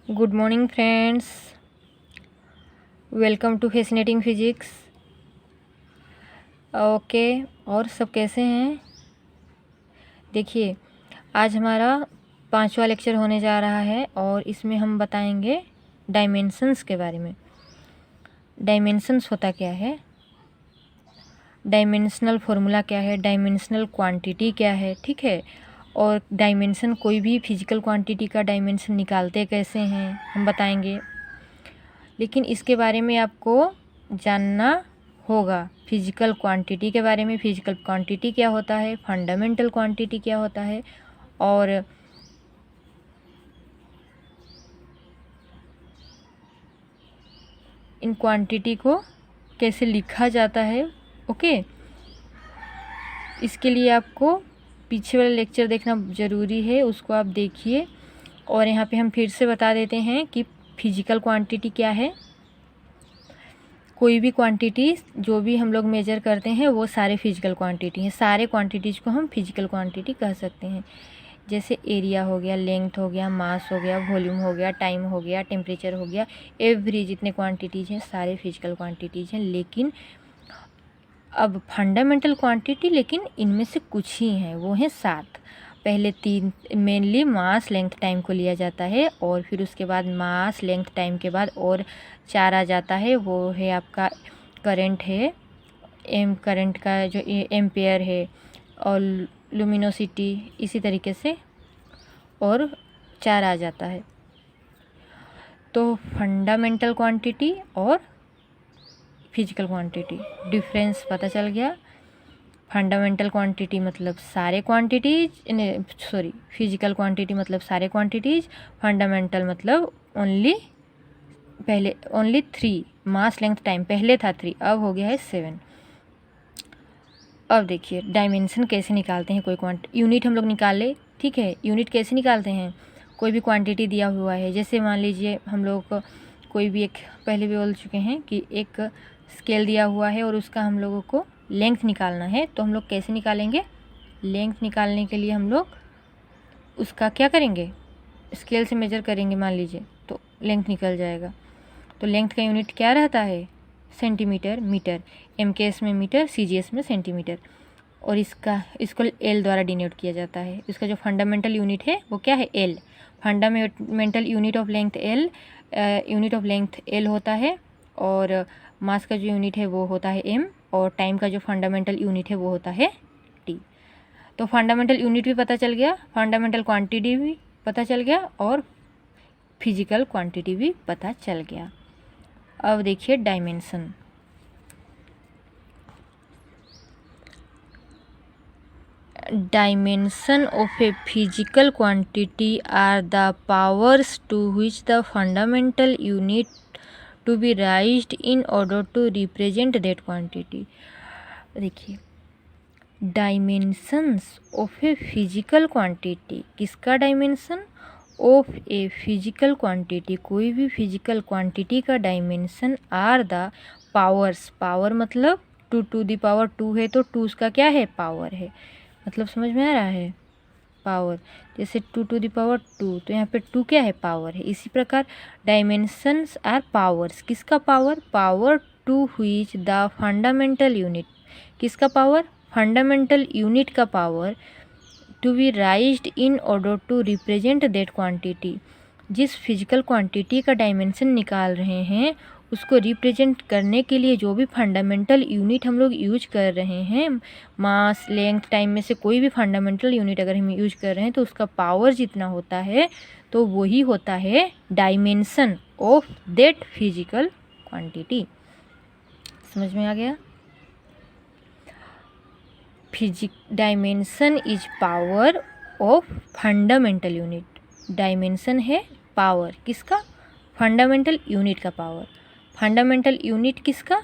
Good morning friends, welcome to fascinating physics. Okay, और सब कैसे हैं? देखिए, आज हमारा 5वां लेक्चर होने जा रहा है और इसमें हम बताएंगे डायमेंशंस के बारे में। डायमेंशंस होता क्या है, डायमेंशनल फॉर्मूला क्या है, डायमेंशनल क्वांटिटी क्या है, ठीक है। और डायमेंशन, कोई भी फिजिकल क्वांटिटी का डायमेंशन निकालते कैसे हैं हम बताएंगे। लेकिन इसके बारे में आपको जानना होगा, फिजिकल क्वांटिटी के बारे में। फिजिकल क्वांटिटी क्या होता है, फंडामेंटल क्वांटिटी क्या होता है, और इन क्वांटिटी को कैसे लिखा जाता है। ओके, इसके लिए आपको पीछे वाला लेक्चर देखना ज़रूरी है, उसको आप देखिए। और यहाँ पे हम फिर से बता देते हैं कि फिजिकल क्वांटिटी क्या है। कोई भी क्वांटिटी जो भी हम लोग मेजर करते हैं वो सारे फिजिकल क्वांटिटी हैं। सारे क्वांटिटीज़ को हम फिजिकल क्वांटिटी कह सकते हैं। जैसे एरिया हो गया, लेंथ हो गया, मास हो गया, वॉल्यूम हो गया, टाइम हो गया, टेम्परेचर हो गया, एवरी जितने क्वांटिटीज़ हैं सारे फिजिकल क्वांटिटीज़ हैं। लेकिन अब फंडामेंटल क्वांटिटी, लेकिन इनमें से कुछ ही हैं, वो हैं 7। पहले 3 मेनली मास, लेंथ, टाइम को लिया जाता है, और फिर उसके बाद मास, लेंथ, टाइम के बाद और 4 आ जाता है। वो है आपका करंट है, करंट का जो एम्पेयर है, और लुमिनोसिटी, इसी तरीके से और 4 आ जाता है। तो फंडामेंटल क्वांटिटी और फिजिकल क्वांटिटी डिफरेंस पता चल गया। फंडामेंटल क्वांटिटी मतलब सारे क्वांटिटीज, फिजिकल क्वांटिटी मतलब सारे क्वांटिटीज, फंडामेंटल मतलब ओनली 3, मास, लेंथ, टाइम। पहले था 3, अब हो गया है 7। अब देखिए डायमेंशन कैसे निकालते हैं। कोई यूनिट हम लोग निकाल ले, ठीक है। यूनिट कैसे निकालते हैं, कोई भी क्वांटिटी दिया हुआ है, जैसे मान लीजिए हम लोग को कोई भी एक, पहले भी बोल चुके हैं कि एक स्केल दिया हुआ है और उसका हम लोगों को लेंथ निकालना है, तो हम लोग कैसे निकालेंगे। लेंथ निकालने के लिए हम लोग उसका क्या करेंगे, स्केल से मेजर करेंगे मान लीजिए, तो लेंथ निकल जाएगा। तो लेंथ का यूनिट क्या रहता है, सेंटीमीटर, मीटर, MKS में मीटर, CGS में सेंटीमीटर, और इसको L द्वारा डिनोट किया जाता है। इसका जो फंडामेंटल यूनिट है वो क्या है, L। Fundamental unit of length L, unit of length L होता है, और मास का जो यूनिट है वो होता है M, और टाइम का जो फंडामेंटल यूनिट है वो होता है T। तो फंडामेंटल यूनिट भी पता चल गया, फंडामेंटल क्वांटिटी भी पता चल गया, और फिजिकल क्वांटिटी भी पता चल गया। अब देखिए dimension. Dimension of a physical quantity are the powers to which the fundamental unit to be raised in order to represent that quantity। देखिए, dimensions of a physical quantity, किसका dimension, of a physical quantity, कोई भी physical quantity का dimension are the powers. Power मतलब 2 है, तो 2 उसका क्या है, पावर है। मतलब समझ में आ रहा है, पावर। जैसे 2 तो यहाँ पे 2 क्या है, पावर है। इसी प्रकार डायमेंशंस आर पावर्स, किसका power, power to which the fundamental unit, किसका पावर, फंडामेंटल यूनिट का power, to be raised in order to represent that quantity. जिस फिजिकल क्वांटिटी का डायमेंशन निकाल रहे हैं उसको रिप्रेजेंट करने के लिए जो भी फंडामेंटल यूनिट हम लोग यूज कर रहे हैं, मास, लेंथ, टाइम में से कोई भी फंडामेंटल यूनिट अगर हम यूज कर रहे हैं तो उसका पावर जितना होता है तो वही होता है dimension of that physical quantity. समझ में आ गया। Dimension is power of fundamental unit. Dimension है पावर, किसका, फंडामेंटल यूनिट का पावर। फंडामेंटल यूनिट किसका,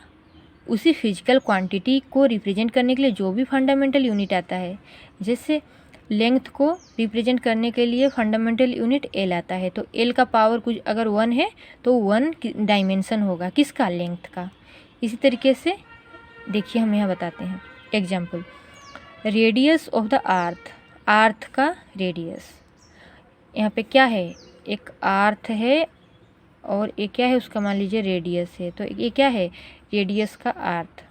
उसी फिजिकल क्वांटिटी को रिप्रेजेंट करने के लिए जो भी फंडामेंटल यूनिट आता है। जैसे लेंथ को रिप्रेजेंट करने के लिए फंडामेंटल यूनिट L आता है, तो L का पावर कुछ अगर 1 है तो 1 डायमेंशन होगा किसका, लेंथ का। इसी तरीके से देखिए हम यहाँ बताते हैं example. Radius of the earth, earth का रेडियस, यहाँ पे क्या है, एक आर्थ है और एक क्या है उसका, मान लीजिए रेडियस है, तो ये क्या है, रेडियस का आर्थ।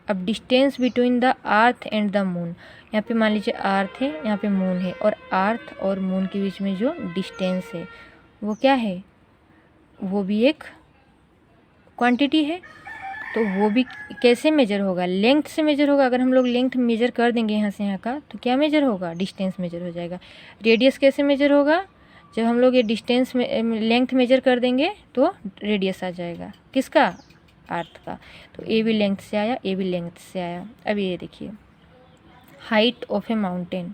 अब distance between the earth and the moon, यहाँ पे मान लीजिए अर्थ है, यहाँ पे मून है, और अर्थ और मून के बीच में जो डिस्टेंस है वो क्या है, वो भी एक क्वांटिटी है। तो वो भी कैसे मेजर होगा, लेंथ से मेजर होगा। अगर हम लोग लेंथ मेजर कर देंगे यहाँ से यहाँ का, तो क्या मेजर होगा, डिस्टेंस मेजर हो जाएगा। रेडियस कैसे मेजर होगा, जब हम लोग ये डिस्टेंस में लेंथ मेजर कर देंगे तो रेडियस आ जाएगा, किसका, अर्थ का। तो ए भी लेंथ से आया, ए भी लेंथ से आया। अब ये देखिए, हाइट ऑफ ए माउंटेन,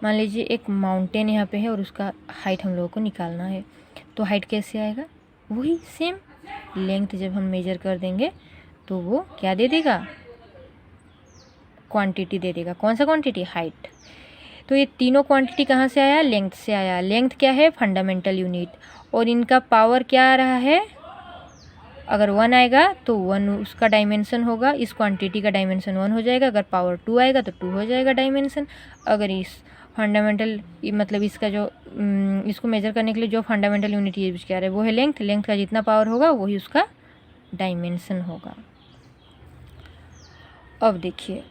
मान लीजिए एक माउंटेन यहाँ पे है और उसका हाइट हम लोगों को निकालना है, तो हाइट कैसे आएगा, वही सेम लेंथ जब हम मेजर कर देंगे तो वो क्या दे देगा, क्वांटिटी दे देगा। कौन सा क्वांटिटी, हाइट। तो ये तीनों क्वांटिटी कहाँ से आया, लेंथ से आया। लेंथ क्या है, फंडामेंटल यूनिट, और इनका पावर क्या आ रहा है, अगर 1 आएगा तो 1 उसका डायमेंशन होगा, इस क्वांटिटी का डायमेंशन 1 हो जाएगा। अगर पावर 2 आएगा तो 2 हो जाएगा डायमेंशन। अगर इस फंडामेंटल मतलब इसका जो इसको मेजर करने के लिए जो फंडामेंटल यूनिट यूज किया है वो है लेंथ। लेंथ का जितना पावर होगा वही उसका डायमेंशन होगा। अब देखिए,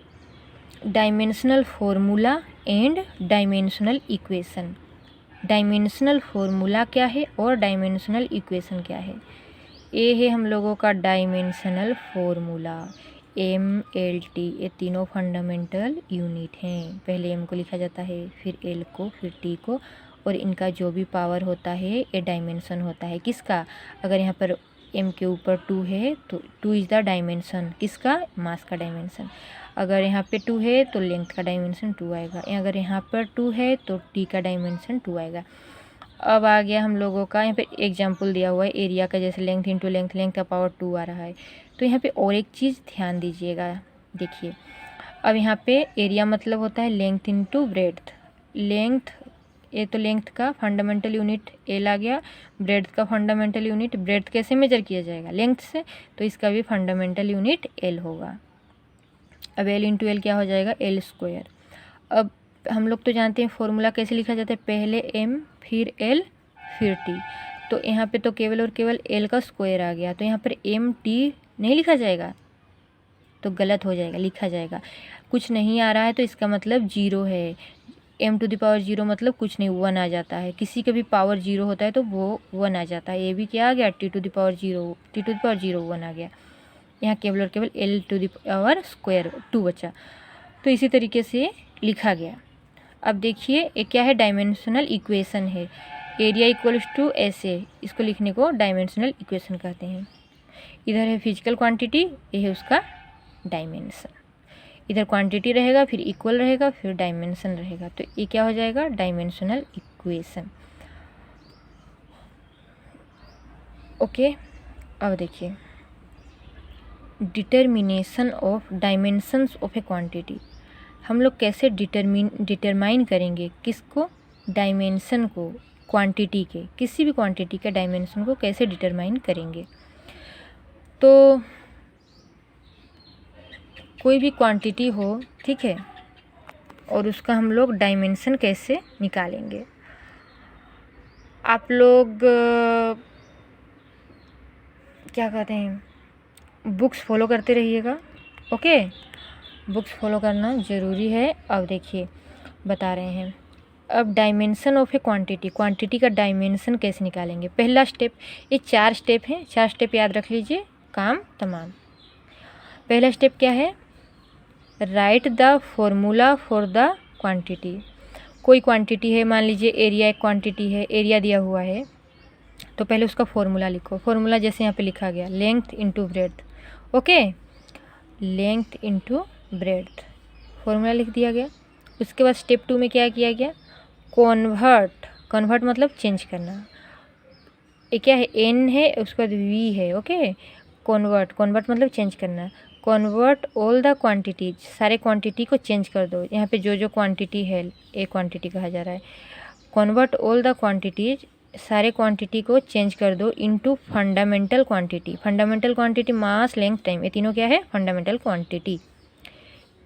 dimensional formula and dimensional equation. Dimensional formula क्या है और डायमेंशनल इक्वेशन क्या है। ये है हम लोगों का डायमेंशनल फॉर्मूला, MLT, ये तीनों फंडामेंटल यूनिट हैं। पहले M को लिखा जाता है, फिर L को, फिर T को, और इनका जो भी पावर होता है ये डायमेंशन होता है किसका। अगर यहाँ पर M के ऊपर 2 है तो 2 इज़ द डायमेंशन, किसका, मास का डायमेंशन। अगर यहाँ पे 2 है तो लेंथ का डायमेंशन 2 आएगा। अगर यहाँ पर 2 है तो T का डायमेंशन 2 आएगा। अब आ गया हम लोगों का, यहाँ पे एग्जाम्पल दिया हुआ है एरिया का, जैसे लेंथ इंटू लेंथ, लेंथ का पावर 2 आ रहा है। तो यहाँ पे और एक चीज़ ध्यान दीजिएगा, देखिए। अब यहाँ पे एरिया मतलब होता है लेंथ इंटू ब्रेड्थ। लेंथ, ये तो लेंथ का फंडामेंटल यूनिट L आ गया, ब्रेड्थ का फंडामेंटल यूनिट, ब्रेड्थ कैसे मेजर किया जाएगा, लेंथ से, तो इसका भी फंडामेंटल यूनिट L होगा। अब L इंटू L क्या हो जाएगा, L स्क्वायर। अब हम लोग तो जानते हैं फॉर्मूला कैसे लिखा जाता है, पहले M फिर L फिर T। तो यहाँ पे तो केवल और केवल L का स्क्वायर आ गया, तो यहाँ पर MT नहीं लिखा जाएगा, तो गलत हो जाएगा, लिखा जाएगा। कुछ नहीं आ रहा है तो इसका मतलब 0 है। M टू द पावर 0 मतलब कुछ नहीं, 1 आ जाता है। किसी का भी पावर 0 होता है तो वो 1 आ जाता है। ये भी क्या आ गया, T to the power 0, T to the power 0 1 आ गया। यहाँ केवल और केवल L to the power square 2 बचा, तो इसी तरीके से लिखा गया। अब देखिए, ये क्या है, डायमेंशनल इक्वेशन है। एरिया इक्वल्स टू SA, इसको लिखने को डायमेंशनल इक्वेशन कहते हैं। इधर है फिजिकल क्वांटिटी, ये है उसका डायमेंशन। इधर क्वांटिटी रहेगा, फिर इक्वल रहेगा, फिर डायमेंशन रहेगा, तो ये क्या हो जाएगा, डायमेंशनल इक्वेशन। ओके, अब देखिए, determination of dimensions of A quantity. हम लोग कैसे डिटरमाइन करेंगे, किसको, डायमेंशन को, क्वांटिटी के, किसी भी क्वांटिटी के डायमेंशन को कैसे डिटरमाइन करेंगे। तो कोई भी क्वांटिटी हो, ठीक है, और उसका हम लोग डायमेंशन कैसे निकालेंगे। आप लोग क्या कहते हैं, बुक्स फॉलो करते रहिएगा, ओके, बुक्स फॉलो करना ज़रूरी है। अब देखिए, बता रहे हैं, अब dimension of A quantity, quantity का डायमेंशन कैसे निकालेंगे। पहला स्टेप, ये 4 स्टेप हैं, 4 स्टेप याद रख लीजिए, काम तमाम। पहला स्टेप क्या है, right the formula for the quantity. कोई क्वांटिटी है, मान लीजिए एरिया एक क्वांटिटी है, एरिया दिया हुआ है, तो पहले उसका फॉर्मूला लिखो। फॉर्मूला जैसे यहाँ पे लिखा गया, length into breadth, okay, length into breadth, formula लिख दिया गया। उसके बाद स्टेप 2 में क्या किया गया, कन्वर्ट। कन्वर्ट मतलब चेंज करना। ये क्या है, N है, उसके बाद V है, ओके। कन्वर्ट, कन्वर्ट मतलब चेंज करना। कन्वर्ट ऑल द क्वांटिटीज, सारे क्वांटिटी को चेंज कर दो। यहाँ पे जो जो क्वांटिटी है, ए क्वांटिटी कहा जा रहा है। कन्वर्ट ऑल द क्वांटिटीज, सारे क्वांटिटी को चेंज कर दो into fundamental quantity. Fundamental quantity mass, length, time, ये तीनों क्या है, फंडामेंटल क्वांटिटी।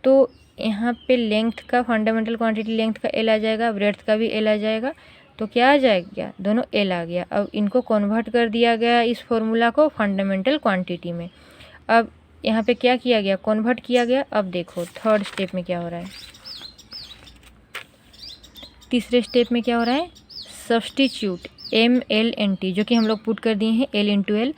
तो यहाँ पे लेंथ का फंडामेंटल क्वांटिटी, लेंथ का L आ जाएगा, ब्रेड्थ का भी L आ जाएगा। तो क्या आ जाएगा, दोनों एल आ गया। अब इनको कन्वर्ट कर दिया गया इस फॉर्मूला को फंडामेंटल क्वांटिटी में। अब यहाँ पे क्या किया गया, कन्वर्ट किया गया। अब देखो थर्ड स्टेप में क्या हो रहा है, तीसरे स्टेप में क्या हो रहा है, substitute M L and T, जो कि हम लोग पुट कर दिए हैं एल इंटू एल।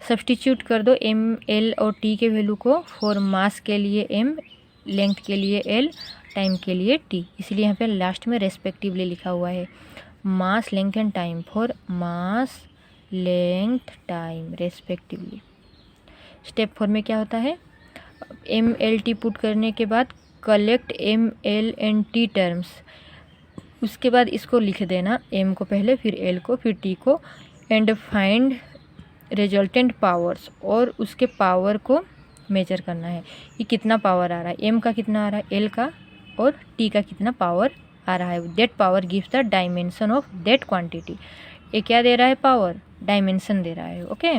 सब्सटीट्यूट कर दो एम एल और टी के वैल्यू को, फॉर मास के लिए एम, लेंथ के लिए एल, टाइम के लिए टी। इसलिए यहाँ पे लास्ट में रेस्पेक्टिवली लिखा हुआ है, मास length and time, for mass length time respectively. Step 4 में क्या होता है, एम एल टी पुट करने के बाद collect M L and T terms, उसके बाद इसको लिख देना, एम को पहले, फिर एल को, फिर टी को, एंड फाइंड रिजल्टेंट पावर्स, और उसके पावर को मेजर करना है कि कितना पावर आ रहा है, एम का कितना आ रहा है, एल का और टी का कितना पावर आ रहा है। That power gives the dimension of that quantity. ये क्या दे रहा है, पावर, डायमेंशन दे रहा है। ओके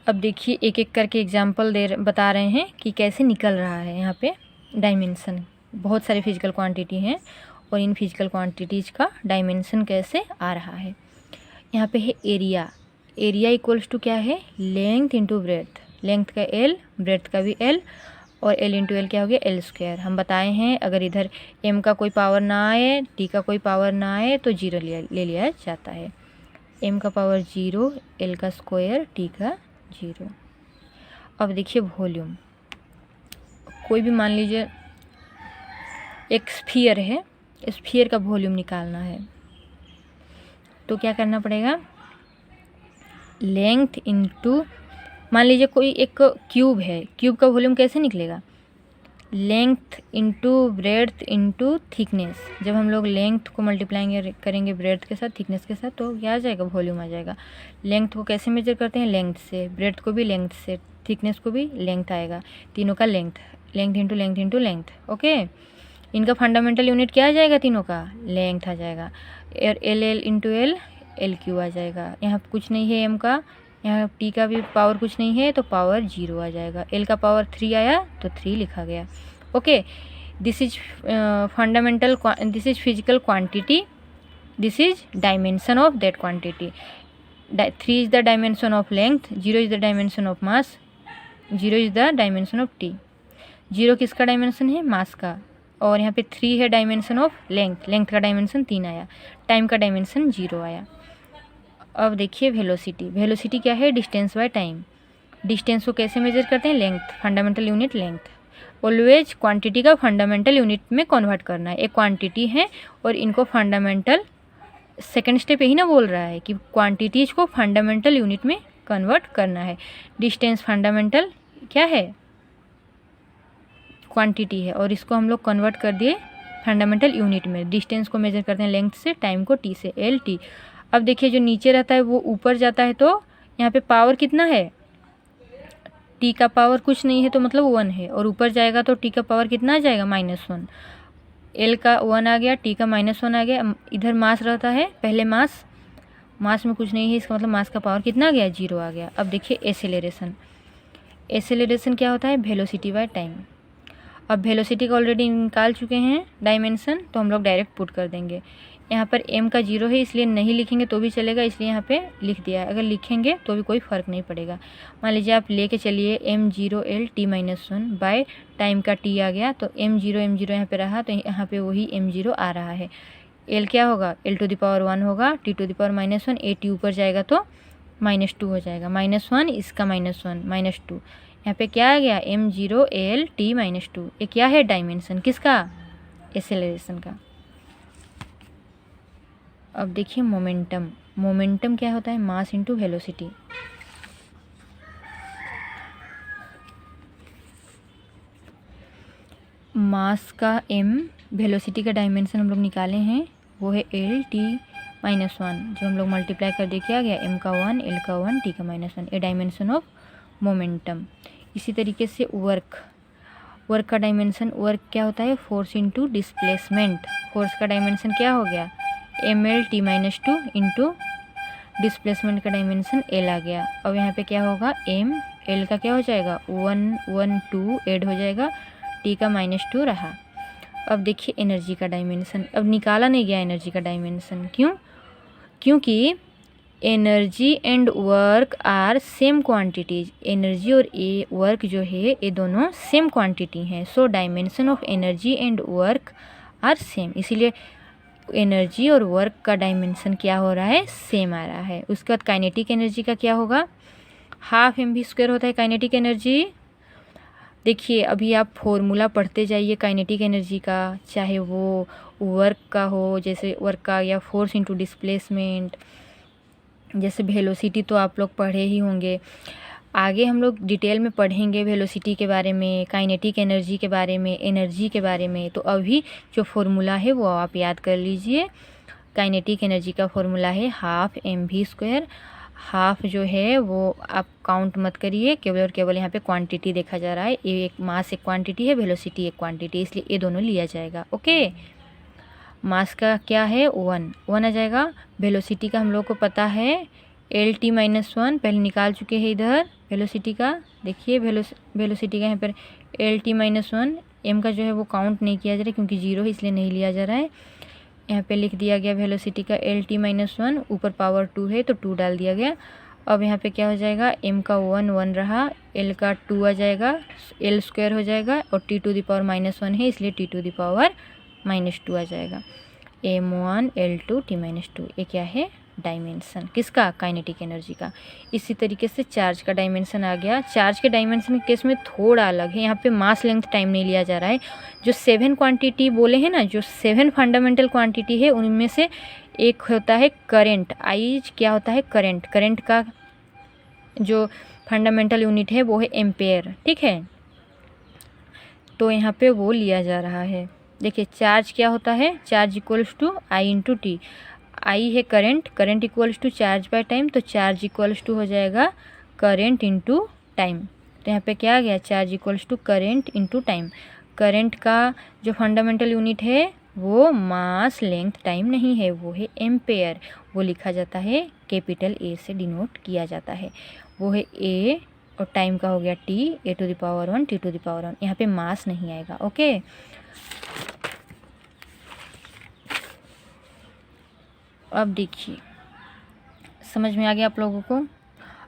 अब देखिए एक एक करके एग्जाम्पल बता रहे हैं कि कैसे निकल रहा है यहाँ पे डायमेंशन। बहुत सारे फिजिकल क्वांटिटी हैं और इन फिजिकल क्वांटिटीज़ का डायमेंशन कैसे आ रहा है। यहाँ पे है एरिया, एरिया इक्वल्स टू क्या है, लेंथ इंटू ब्रेड्थ, लेंथ का एल, ब्रेड्थ का भी एल, और एल इंटू एल क्या हो गया, एल स्क्वायर। हम बताए हैं अगर इधर एम का कोई पावर ना आए, टी का कोई पावर ना आए तो जीरो ले लिया जाता है। एम का पावर 0, एल का स्क्वायर, टी का 0। अब देखिए वॉल्यूम, कोई भी मान लीजिए एक स्फीयर है, स्फीयर का वॉल्यूम निकालना है तो क्या करना पड़ेगा, लेंथ इंटू, मान लीजिए कोई एक क्यूब है, क्यूब का वॉल्यूम कैसे निकलेगा, length into breadth into thickness. जब हम लोग लेंथ को मल्टीप्लाई करेंगे ब्रेड्थ के साथ, थिकनेस के साथ, तो क्या आ जाएगा, वॉल्यूम आ जाएगा। लेंथ को कैसे मेजर करते हैं, लेंथ से, ब्रेड्थ को भी लेंथ से, थिकनेस को भी लेंथ आएगा, तीनों का length, length into length into length. Okay इनका फंडामेंटल यूनिट क्या आ जाएगा, तीनों का लेंथ आ जाएगा, L L into L, L cube आ जाएगा। यहाँ कुछ नहीं है एम का, यहाँ टी का भी पावर कुछ नहीं है तो पावर 0 आ जाएगा, एल का पावर 3 आया तो 3 लिखा गया। Okay this is fundamental, this is physical quantity, this is dimension of that quantity. 3 is the dimension of length, 0 is the dimension of mass, 0 is the dimension of T. 0 किसका dimension है, मास का, और यहाँ पे 3 है डायमेंशन ऑफ लेंथ, लेंथ का dimension 3 आया, time का डायमेंशन 0 आया। अब देखिए वेलोसिटी, वेलोसिटी क्या है, डिस्टेंस बाय टाइम। डिस्टेंस को कैसे मेजर करते हैं, length, fundamental unit length. Always quantity का फंडामेंटल यूनिट में कन्वर्ट करना है। एक क्वांटिटी है और इनको फंडामेंटल, सेकंड स्टेप यही ना बोल रहा है कि क्वांटिटीज को फंडामेंटल यूनिट में कन्वर्ट करना है। डिस्टेंस फंडामेंटल क्या है, क्वांटिटी है, और इसको हम लोग कन्वर्ट कर दिए फंडामेंटल यूनिट में। डिस्टेंस को मेजर करते हैं लेंथ से, टाइम को टी से, एल टी। अब देखिए जो नीचे रहता है वो ऊपर जाता है, तो यहाँ पे पावर कितना है, टी का पावर कुछ नहीं है तो मतलब 1 है, और ऊपर जाएगा तो टी का पावर कितना आ जाएगा, -1। एल का 1 आ गया, टी का -1 आ गया। इधर मास रहता है, पहले मास, मास में कुछ नहीं है, इसका मतलब मास का पावर कितना आ गया, 0 आ गया। अब देखिए एसेलेरेशन, एसेलेरेशन क्या होता है, वेलोसिटी बाय टाइम। अब वेलोसिटी का ऑलरेडी निकाल चुके हैं डायमेंशन, तो हम लोग डायरेक्ट पुट कर देंगे। यहाँ पर m का 0 है इसलिए नहीं लिखेंगे तो भी चलेगा, इसलिए यहाँ पे लिख दिया है। अगर लिखेंगे तो भी कोई फ़र्क नहीं पड़ेगा। मान लीजिए आप लेके चलिए m0l t-1 बाय टाइम का t आ गया, तो m0 यहाँ पे रहा, तो यहाँ पे वही m0 आ रहा है। l क्या होगा, l⁻1 होगा, t⁻1, a t ऊपर जाएगा तो -2 हो जाएगा, -1 इसका -1, -2। यहाँ पे क्या आ गया, m0l t-2। ये क्या है, डायमेंशन किसका, एसेलरेशन का। अब देखिए मोमेंटम, मोमेंटम क्या होता है, मास इंटू वेलोसिटी। मास का m, वेलोसिटी का डायमेंशन हम लोग निकाले हैं, वो है l(t-1), जो हम लोग मल्टीप्लाई कर दे क्या आ गया, m का 1, l का 1, t का -1। ये डायमेंशन ऑफ मोमेंटम। इसी तरीके से वर्क, वर्क का डायमेंशन, वर्क क्या होता है, फोर्स इंटू डिस्प्लेसमेंट। फोर्स का डायमेंशन क्या हो गया, ml(t-2) इंटू डिस्प्लेसमेंट का डायमेंशन l आ गया। अब यहाँ पे क्या होगा, m, l का क्या हो जाएगा, 1, 1, 2 ऐड हो जाएगा, t का -2 रहा। अब देखिए एनर्जी का डायमेंशन, अब निकाला नहीं गया एनर्जी का डायमेंशन, क्यों? क्योंकि energy and work are same quantities, energy और ए वर्क जो है ये दोनों सेम क्वांटिटी हैं, so dimension of energy and work are same, इसीलिए एनर्जी और वर्क का डायमेंशन क्या हो रहा है, सेम आ रहा है। उसके बाद काइनेटिक एनर्जी का क्या होगा, हाफ mv² होता है काइनेटिक एनर्जी। देखिए अभी आप फॉर्मूला पढ़ते जाइए काइनेटिक एनर्जी का, चाहे वो वर्क का हो, जैसे वर्क का, या फोर्स इनटू डिस्प्लेसमेंट, जैसे वेलोसिटी तो आप लोग पढ़े ही होंगे। आगे हम लोग डिटेल में पढ़ेंगे वेलोसिटी के बारे में, काइनेटिक एनर्जी के बारे में, एनर्जी के बारे में। तो अभी जो फॉर्मूला है वो आप याद कर लीजिए। काइनेटिक एनर्जी का फॉर्मूला है हाफ mv²। हाफ जो है वो आप काउंट मत करिए, केवल और केवल यहाँ पे क्वांटिटी देखा जा रहा है। ये एक मास एक क्वांटिटी है, वेलोसिटी एक क्वांटिटी, इसलिए ये दोनों लिया जाएगा। ओके, मास का क्या है 1 आ जाएगा। वेलोसिटी का हम लोग को पता है LT-1, पहले निकाल चुके हैं इधर वेलोसिटी का। देखिए वेलोसिटी का यहाँ पर LT-1, m का जो है वो काउंट नहीं किया जा रहा है क्योंकि 0 है, इसलिए नहीं लिया जा रहा है। यहाँ पे लिख दिया गया वेलोसिटी का LT-1, ऊपर पावर 2 है तो 2 डाल दिया गया। अब यहाँ पे क्या हो जाएगा, m का 1 रहा, l का 2 आ जाएगा, l² हो जाएगा, और T⁻⁻1 है इसलिए T⁻⁻2 आ जाएगा। m1 l2 T-2, ये क्या है, डायमेंशन किसका, काइनेटिक एनर्जी का। इसी तरीके से चार्ज का डायमेंशन आ गया। चार्ज के डायमेंशन के केस में थोड़ा अलग है, यहाँ पे मास लेंथ टाइम नहीं लिया जा रहा है। जो 7 क्वांटिटी बोले हैं ना, जो 7 फंडामेंटल क्वांटिटी है उनमें से एक होता है करंट। आई क्या होता है, करंट। करंट का जो फंडामेंटल यूनिट है वो है एम्पेयर, ठीक है। तो यहाँ पे वो लिया जा रहा है। देखिए चार्ज क्या होता है, charge equals to I into T. I है current, current equals to charge by time, तो चार्ज इक्वल्स टू हो जाएगा करंट इंटू टाइम। तो यहाँ पे क्या आ गया, charge equals to current into time. Current का जो फंडामेंटल यूनिट है वो मास लेंथ टाइम नहीं है, वो है एम्पेयर। वो लिखा जाता है कैपिटल ए से डिनोट किया जाता है, वो है ए, और टाइम का हो गया टी, a⁻1 t⁻1। यहाँ पे मास नहीं आएगा। ओके, अब देखिए समझ में आ गया आप लोगों को।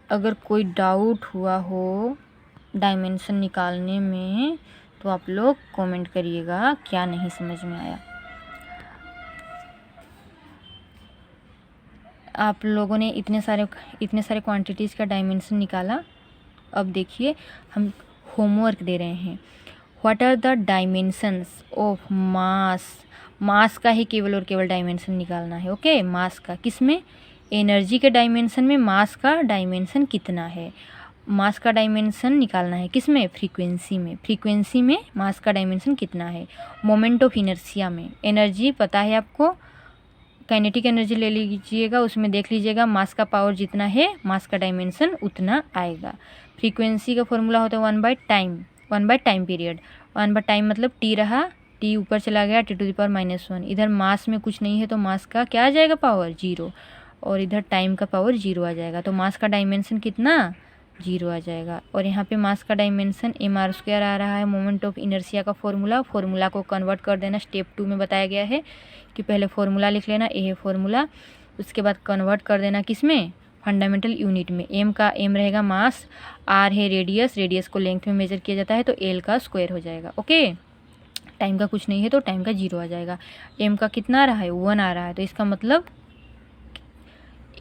अगर कोई डाउट हुआ हो डायमेंशन निकालने में तो आप लोग कमेंट करिएगा क्या नहीं समझ में आया। आप लोगों ने इतने सारे क्वांटिटीज़ का डायमेंशन निकाला। अब देखिए हम होमवर्क दे रहे हैं, what are the dimensions of mass. Mass का ही केवल और केवल डायमेंशन निकालना है। ओके, मास का, किसमें, एनर्जी के डायमेंशन में मास का डायमेंशन कितना है। मास का डायमेंशन निकालना है किसमें, फ्रीक्वेंसी में। फ्रीक्वेंसी में मास का डायमेंशन कितना है। मोमेंट ऑफ इनर्शिया में एनर्जी पता है आपको, काइनेटिक एनर्जी ले लीजिएगा, उसमें देख लीजिएगा मास का पावर जितना है मास का डायमेंशन उतना आएगा। फ्रीक्वेंसी का फॉर्मूला होता है 1/टाइम पीरियड। 1/टाइम मतलब टी रहा, टी ऊपर चला गया T⁻⁻1। इधर मास में कुछ नहीं है तो मास का क्या आ जाएगा, पावर 0, और इधर टाइम का पावर 0 आ जाएगा। तो मास का डायमेंशन कितना, 0 आ जाएगा। और यहाँ पे मास का डायमेंशन mr² आ रहा है, मोमेंट ऑफ इनर्शिया का फॉर्मूला को कन्वर्ट कर देना। स्टेप 2 में बताया गया है कि पहले फॉर्मूला लिख लेना, ये है फॉर्मूला, उसके बाद कन्वर्ट कर देना किसमें, फंडामेंटल यूनिट में। m रहेगा मास, r है रेडियस को लेंथ में मेजर किया जाता है, तो l का स्क्वायर हो जाएगा। ओके, टाइम का कुछ नहीं है तो टाइम का 0 आ जाएगा। m का कितना आ रहा है, 1 आ रहा है, तो इसका मतलब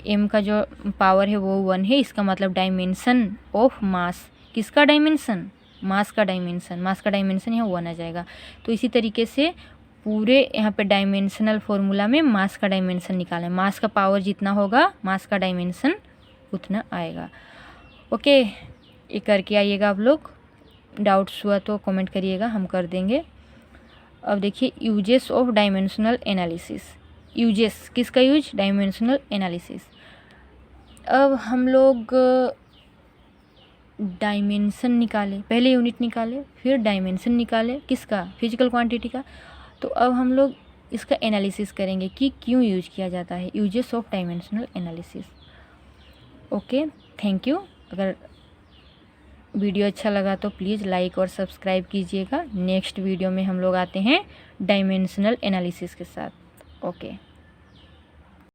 m का जो पावर है वो 1 है। इसका मतलब डायमेंशन ऑफ मास, किसका डायमेंशन, मास का डायमेंशन यहाँ 1 आ जाएगा। तो इसी तरीके से पूरे यहाँ पे डायमेंशनल फॉर्मूला में मास का डायमेंशन निकालें। मास का पावर जितना होगा मास का डायमेंशन उतना आएगा। ओके, ये करके आइएगा आप लोग। डाउट्स हुआ तो कमेंट करिएगा, हम कर देंगे। अब देखिए uses of dimensional analysis. Uses किसका यूज, डायमेंशनल एनालिसिस। अब हम लोग डायमेंशन निकाले, पहले यूनिट निकाले फिर डायमेंशन निकाले, किसका, फिजिकल क्वांटिटी का। तो अब हम लोग इसका एनालिसिस करेंगे कि क्यों यूज किया जाता है, uses of dimensional analysis. Okay, thank you. अगर वीडियो अच्छा लगा तो प्लीज़ लाइक और सब्सक्राइब कीजिएगा। नेक्स्ट वीडियो में हम लोग आते हैं डायमेंशनल एनालिसिस के साथ। ओके।